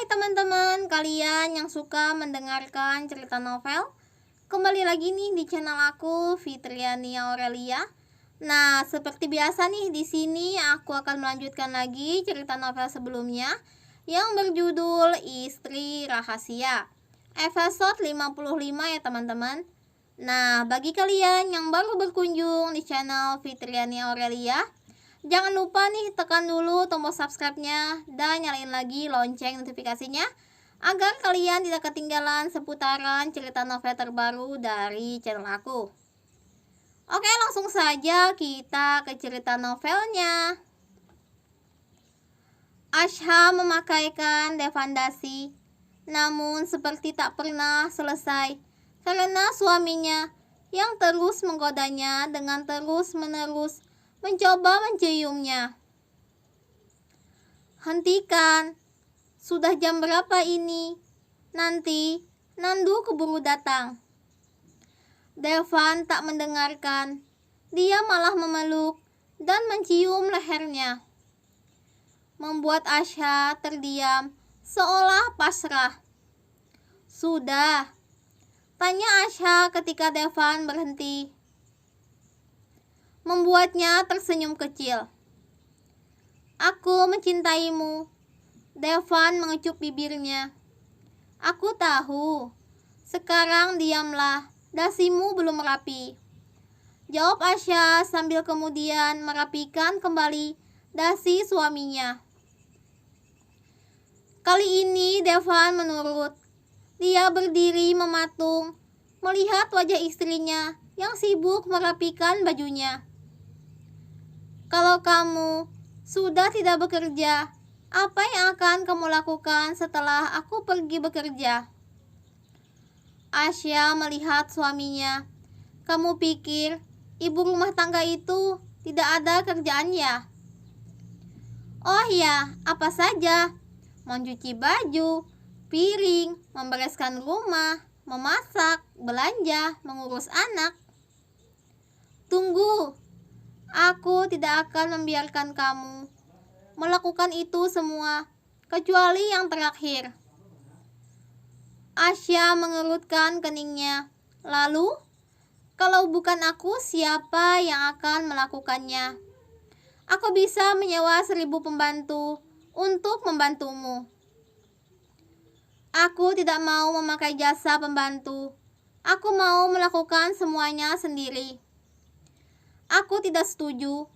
teman-teman, kalian yang suka mendengarkan cerita novel, kembali lagi nih di channel aku, Fitriania Aurelia. Nah, seperti biasa nih di sini aku akan melanjutkan lagi cerita novel sebelumnya yang berjudul Istri Rahasia. Episode 55 ya teman-teman. Nah, bagi kalian yang baru berkunjung di channel Fitriania Aurelia, jangan lupa nih tekan dulu tombol subscribe-nya dan nyalain lagi lonceng notifikasinya agar kalian tidak ketinggalan seputaran cerita novel terbaru dari channel aku. Oke, langsung saja kita ke cerita novelnya. Asha memakaikan defandasi, namun seperti tak pernah selesai karena suaminya yang terus menggodanya dengan terus-menerus mencoba menciumnya. "Hentikan, sudah jam berapa ini? Nanti Nandu keburu datang." Devan tak mendengarkan. Dia malah memeluk dan mencium lehernya, membuat Asha terdiam seolah pasrah. "Sudah?" tanya Asha ketika Devan berhenti, membuatnya tersenyum kecil. "Aku mencintaimu." Devan mengecup bibirnya. "Aku tahu. Sekarang diamlah, dasimu belum rapi," jawab Asha sambil kemudian merapikan kembali dasi suaminya. Kali ini Devan menurut. Dia berdiri mematung, melihat wajah istrinya yang sibuk merapikan bajunya. "Kalau kamu sudah tidak bekerja, apa yang akan kamu lakukan setelah aku pergi bekerja?" Asya melihat suaminya. "Kamu pikir ibu rumah tangga itu tidak ada kerjaan ya?" "Oh ya, apa saja? Mencuci baju, piring, membereskan rumah, memasak, belanja, mengurus anak." "Tunggu, aku tidak akan membiarkan kamu melakukan itu semua, kecuali yang terakhir." Asya mengerutkan keningnya. "Lalu, kalau bukan aku, siapa yang akan melakukannya? Aku bisa menyewa 1000 pembantu untuk membantumu." "Aku tidak mau memakai jasa pembantu. Aku mau melakukan semuanya sendiri." "Aku tidak setuju.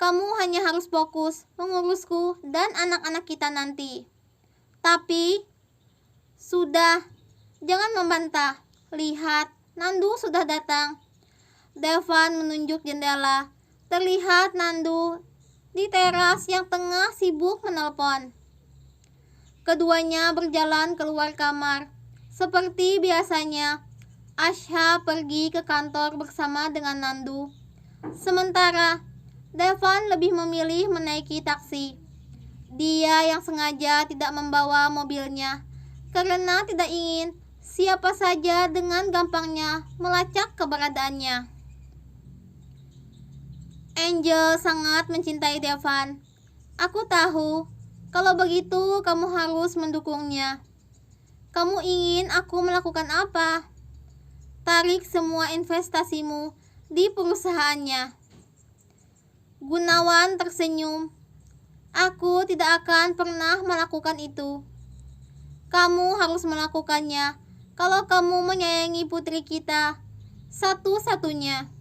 Kamu hanya harus fokus mengurusku dan anak-anak kita nanti." "Tapi..." "Sudah, jangan membantah. Lihat, Nandu sudah datang." Devan menunjuk jendela. Terlihat Nandu di teras yang tengah sibuk menelpon. Keduanya berjalan keluar kamar. Seperti biasanya, Asha pergi ke kantor bersama dengan Nandu. Sementara Devan lebih memilih menaiki taksi. Dia yang sengaja tidak membawa mobilnya karena tidak ingin siapa saja dengan gampangnya melacak keberadaannya. Angel sangat mencintai Devan. "Aku tahu. Kalau begitu kamu harus mendukungnya." "Kamu ingin aku melakukan apa?" "Tarik semua investasimu di perusahaannya." Gunawan tersenyum. "Aku tidak akan pernah melakukan itu." "Kamu harus melakukannya kalau kamu menyayangi putri kita satu-satunya."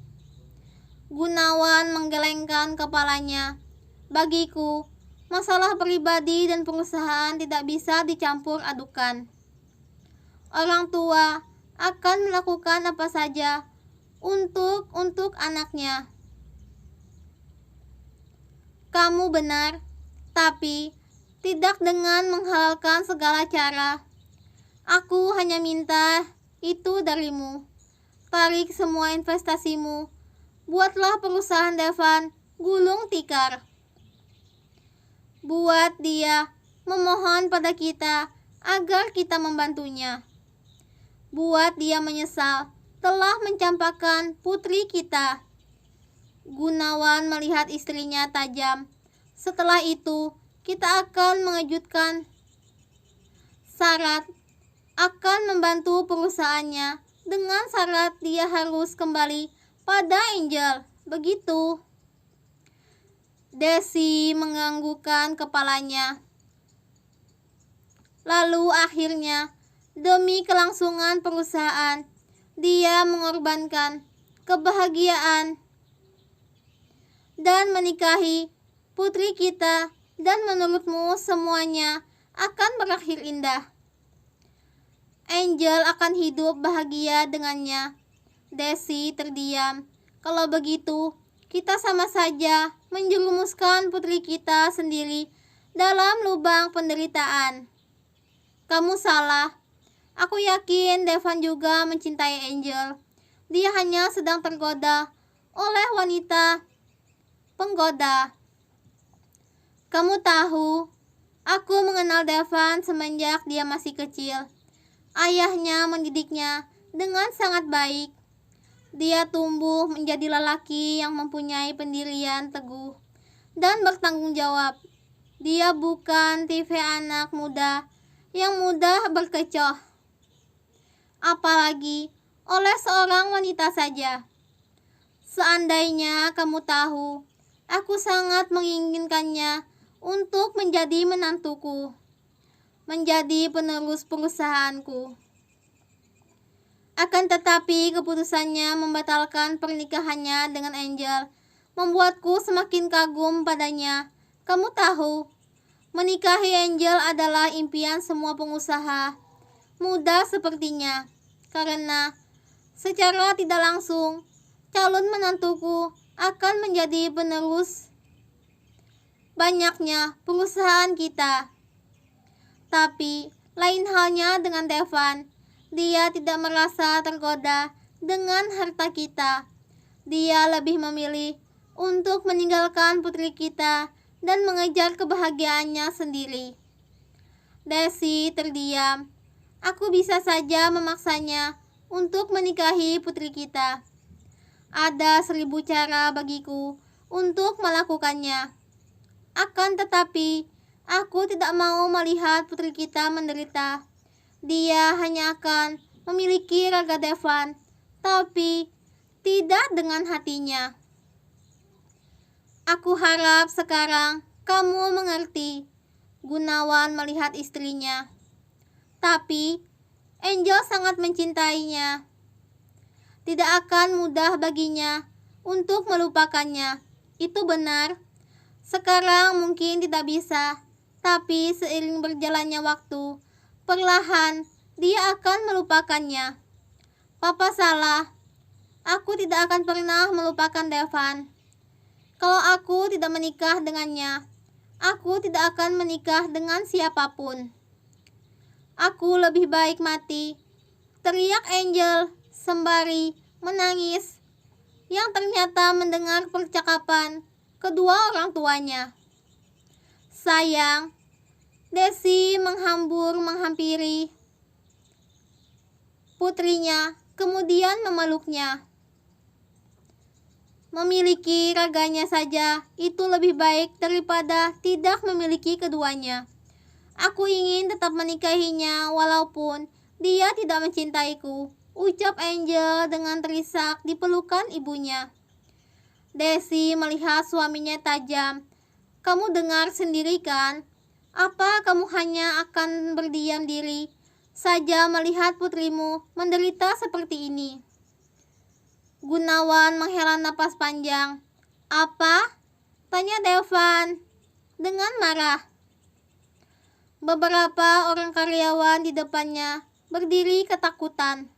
Gunawan menggelengkan kepalanya. "Bagiku, masalah pribadi dan perusahaan tidak bisa dicampur adukan. Orang tua akan melakukan apa saja untuk anaknya." "Kamu benar, tapi tidak dengan menghalalkan segala cara. Aku hanya minta itu darimu. Tarik semua investasimu. Buatlah perusahaan Devan gulung tikar. Buat dia memohon pada kita agar kita membantunya. Buat dia menyesal telah mencampakkan putri kita." Gunawan melihat istrinya tajam. "Setelah itu, kita akan mengejutkan." syarat akan membantu perusahaannya dengan syarat dia harus kembali pada Angel. Begitu. Desi menganggukkan kepalanya. Lalu akhirnya, demi kelangsungan perusahaan, dia mengorbankan kebahagiaan dan menikahi putri kita, dan menurutmu semuanya akan berakhir indah. Angel akan hidup bahagia dengannya. Desi terdiam. Kalau begitu, kita sama saja menjerumuskan putri kita sendiri dalam lubang penderitaan. Kamu salah. Aku yakin Devan juga mencintai Angel. Dia hanya sedang tergoda oleh wanita penggoda. Kamu tahu, aku mengenal Devan semenjak dia masih kecil. Ayahnya mendidiknya dengan sangat baik. Dia tumbuh menjadi lelaki yang mempunyai pendirian teguh dan bertanggung jawab. Dia bukan tipe anak muda yang mudah berkecoh, apalagi oleh seorang wanita saja. Seandainya kamu tahu, aku sangat menginginkannya untuk menjadi menantuku, menjadi penerus perusahaanku. Akan tetapi keputusannya membatalkan pernikahannya dengan Angel membuatku semakin kagum padanya. Kamu tahu, menikahi Angel adalah impian semua pengusaha muda sepertinya, karena secara tidak langsung calon menantuku akan menjadi penerus banyaknya perusahaan kita. Tapi lain halnya dengan Devan. Dia tidak merasa tergoda dengan harta kita. Dia lebih memilih untuk meninggalkan putri kita dan mengejar kebahagiaannya sendiri. Desi terdiam. Aku bisa saja memaksanya untuk menikahi putri kita. Ada 1000 cara bagiku untuk melakukannya. Akan tetapi, aku tidak mau melihat putri kita menderita. Dia hanya akan memiliki raga Devan, tapi tidak dengan hatinya. Aku harap sekarang kamu mengerti. Gunawan melihat istrinya. Tapi Angel sangat mencintainya. Tidak akan mudah baginya untuk melupakannya. Itu benar. Sekarang mungkin tidak bisa, tapi seiring berjalannya waktu, perlahan dia akan melupakannya. Papa salah. Aku tidak akan pernah melupakan Devan. Kalau aku tidak menikah dengannya, aku tidak akan menikah dengan siapapun. Aku lebih baik mati, teriak Angel sembari menangis, yang ternyata mendengar percakapan kedua orang tuanya. Sayang, Desi menghampiri putrinya, kemudian memeluknya. Memiliki raganya saja itu lebih baik daripada tidak memiliki keduanya. Aku ingin tetap menikahinya walaupun dia tidak mencintaiku, ucap Angel dengan terisak di pelukan ibunya. Desi melihat suaminya tajam. Kamu dengar sendiri kan? Apa kamu hanya akan berdiam diri saja melihat putrimu menderita seperti ini? Gunawan menghela napas panjang. Apa? Tanya Devan dengan marah. Beberapa orang karyawan di depannya berdiri ketakutan.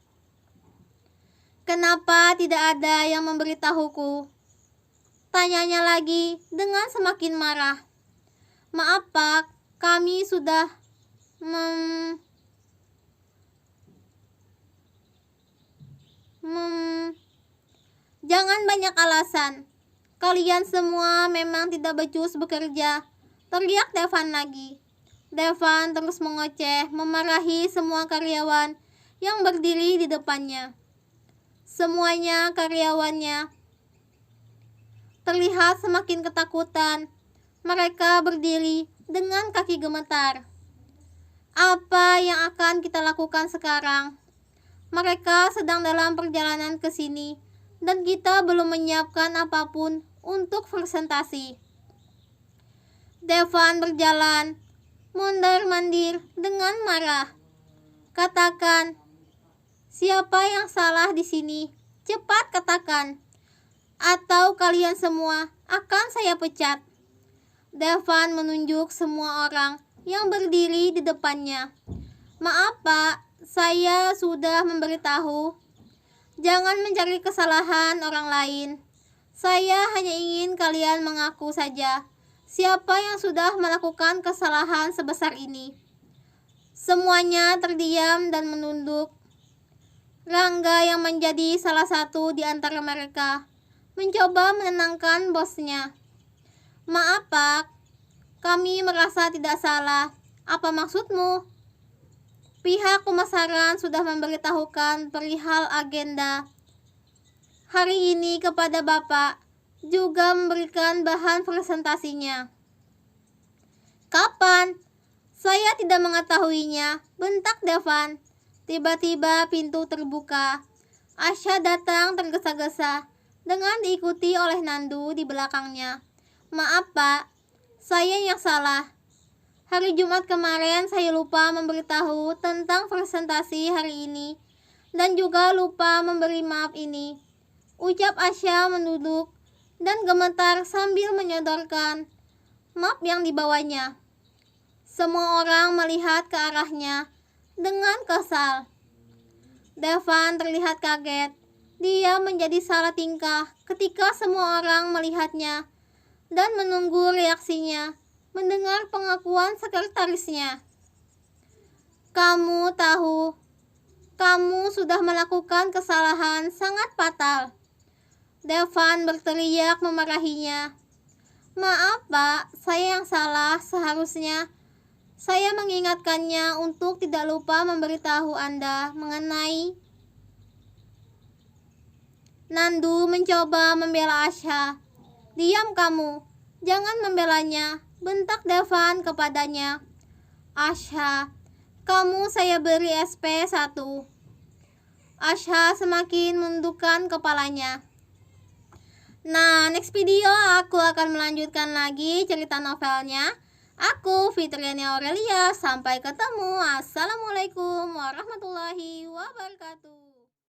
Kenapa tidak ada yang memberitahuku? Tanyanya lagi dengan semakin marah. Maaf Pak, kami sudah Jangan banyak alasan. Kalian semua memang tidak becus bekerja, teriak Devan lagi. Devan terus mengoceh, memarahi semua karyawan yang berdiri di depannya. Semuanya karyawannya terlihat semakin ketakutan. Mereka berdiri dengan kaki gemetar. Apa yang akan kita lakukan sekarang? Mereka sedang dalam perjalanan ke sini dan kita belum menyiapkan apapun untuk presentasi. Devan berjalan mondar-mandir dengan marah. Katakan, siapa yang salah di sini? Cepat katakan, atau kalian semua akan saya pecat. Devan menunjuk semua orang yang berdiri di depannya. Maaf Pak, saya sudah memberitahu. Jangan mencari kesalahan orang lain. Saya hanya ingin kalian mengaku saja siapa yang sudah melakukan kesalahan sebesar ini. Semuanya terdiam dan menunduk. Rangga yang menjadi salah satu di antara mereka mencoba menenangkan bosnya. Maaf Pak, kami merasa tidak salah. Apa maksudmu? Pihak pemasaran sudah memberitahukan perihal agenda hari ini kepada Bapak, juga memberikan bahan presentasinya. Kapan? Saya tidak mengetahuinya, bentak Devan. Tiba-tiba pintu terbuka. Asha datang tergesa-gesa dengan diikuti oleh Nandu di belakangnya. Maaf Pak, saya yang salah. Hari Jumat kemarin saya lupa memberitahu tentang presentasi hari ini dan juga lupa memberi maaf ini. Ucap Asha menunduk dan gemetar sambil menyodorkan map yang dibawanya. Semua orang melihat ke arahnya dengan kesal. Devan terlihat kaget. Dia menjadi salah tingkah ketika semua orang melihatnya dan menunggu reaksinya mendengar pengakuan sekretarisnya. Kamu tahu, kamu sudah melakukan kesalahan sangat fatal. Devan berteriak memarahinya. Maaf Pak, saya yang salah. Seharusnya saya mengingatkannya untuk tidak lupa memberitahu Anda mengenai. Nandu mencoba membela Asha. Diam kamu, jangan membelanya, bentak Devan kepadanya. Asha, kamu saya beri SP1. Asha semakin menundukkan kepalanya. Nah, next video aku akan melanjutkan lagi cerita novelnya. Aku Fitriani Aurelia, sampai ketemu. Assalamualaikum warahmatullahi wabarakatuh.